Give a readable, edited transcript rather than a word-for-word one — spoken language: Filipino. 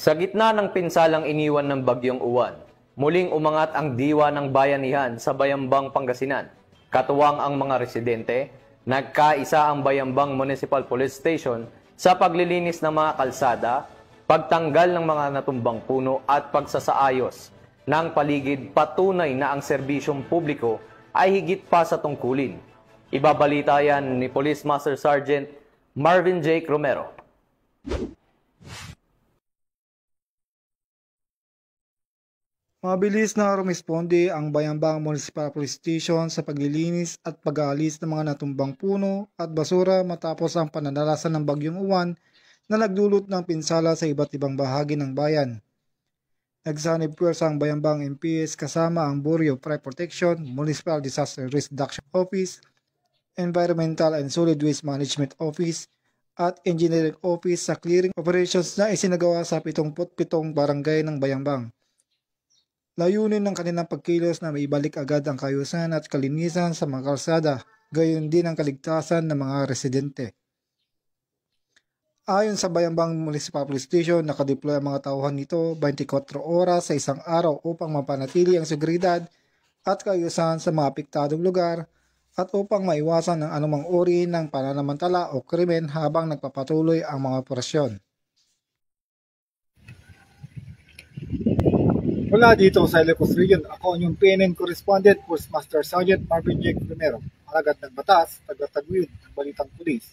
Sa gitna ng pinsalang iniwan ng Bagyong Uwan, muling umangat ang diwa ng bayanihan sa Bayambang, Pangasinan. Katuwang ang mga residente, nagkaisa ang Bayambang Municipal Police Station sa paglilinis ng mga kalsada, pagtanggal ng mga natumbang puno at pagsasaayos ng paligid, patunay na ang serbisyong publiko ay higit pa sa tungkulin. Ibabalita yan ni Police Master Sergeant Marvin J. Romero. Mabilis na rumisponde ang Bayambang Municipal Police Station sa paglilinis at pag-aalis ng mga natumbang puno at basura matapos ang pananalasan ng Bagyong Uwan na nagdulot ng pinsala sa iba't ibang bahagi ng bayan. Nagsanib puwersa ang Bayambang MPS kasama ang Bureau of Fire Protection, Municipal Disaster Risk Reduction Office, Environmental and Solid Waste Management Office at Engineering Office sa clearing operations na isinagawa sa 77 barangay ng Bayambang. Layunin ng kanilang pagkilos na maibalik agad ang kaayusan at kalinisan sa mga kalsada, gayon din ang kaligtasan ng mga residente. Ayon sa Bayambang Municipal Police Station, nakadeploy ang mga tauhan nito 24 oras sa isang araw upang mapanatili ang seguridad at kaayusan sa mga apektadong lugar at upang maiwasan ang anumang uri ng pananamantala o krimen habang nagpapatuloy ang mga operasyon. Mula dito sa Ilocos Region, ako ang inyong PNN Correspondent, Postmaster Sergeant Marvin J. Romero, alagad ng batas, taga-taguyod ng Balitang Pulis.